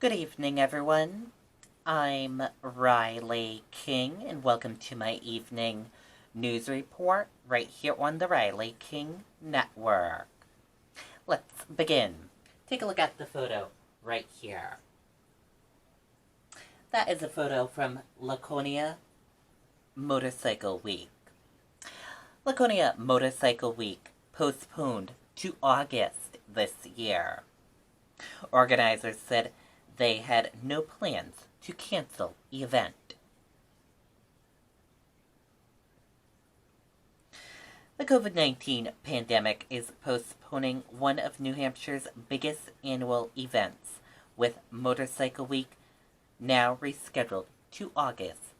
Good evening, everyone. I'm Riley King, and welcome to my evening news report right here on the Riley King Network. Let's begin. Take a look at the photo right here. That is a photo from Laconia Motorcycle Week. Laconia Motorcycle Week postponed to August this year. Organizers said they had no plans to cancel the event. The COVID-19 pandemic is postponing one of New Hampshire's biggest annual events, with Motorcycle Week now rescheduled to August.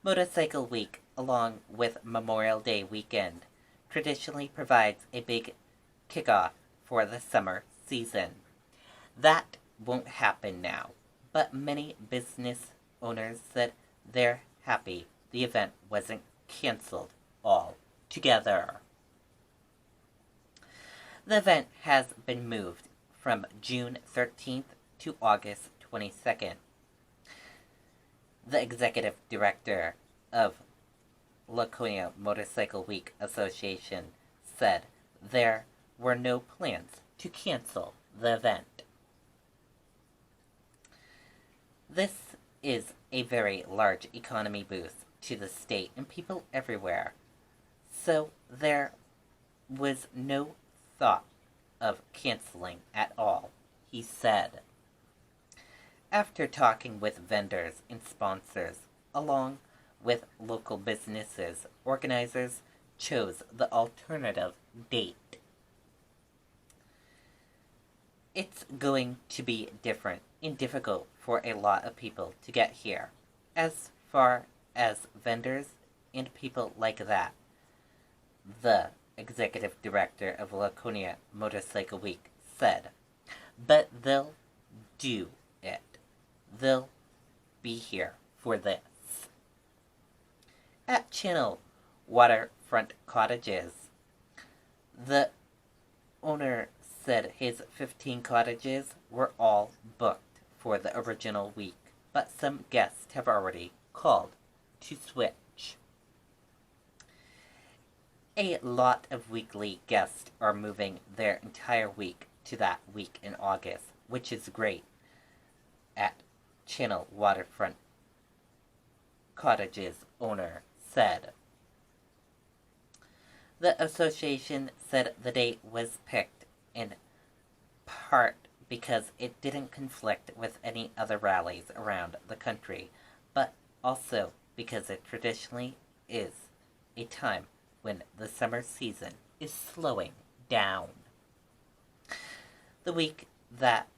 Motorcycle Week, along with Memorial Day weekend, traditionally provides a big kickoff for the summer season. That won't happen now, but many business owners said they're happy the event wasn't canceled altogether. The event has been moved from June 13th to August 22nd. The executive director of Laconia Motorcycle Week Association said there were no plans to cancel the event. This is a very large economy boost to the state and people everywhere, so there was no thought of canceling at all, he said. After talking with vendors and sponsors, along with local businesses, organizers chose the alternative date. It's going to be different and difficult for a lot of people to get here, as far as vendors and people like that, the executive director of Laconia Motorcycle Week said. But they'll do it. They'll be here for this. At Channel Waterfront Cottages, the owner said his 15 cottages were all booked for the original week, but some guests have already called to switch. A lot of weekly guests are moving their entire week to that week in August, which is great. At Channel Waterfront Cottages owner said. The association said the date was picked in part because it didn't conflict with any other rallies around the country, but also because it traditionally is a time when the summer season is slowing down. The week that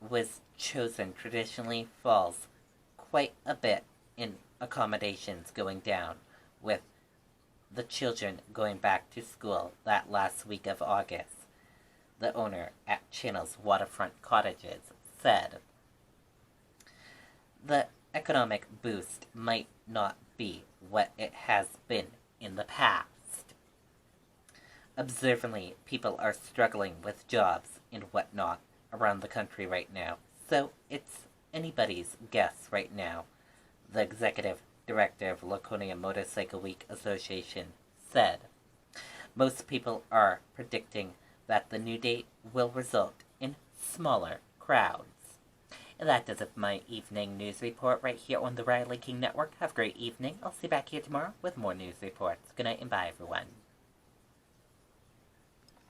was chosen traditionally falls quite a bit in accommodations going down, with the children going back to school that last week of August, the owner at Channel's Waterfront Cottages said. The economic boost might not be what it has been in the past. Observantly, people are struggling with jobs and whatnot around the country right now, so it's anybody's guess right now, the executive director of Laconia Motorcycle Week Association said. Most people are predicting that the new date will result in smaller crowds. And that does it for my evening news report right here on the Riley King Network. Have a great evening. I'll see you back here tomorrow with more news reports. Good night and bye, everyone.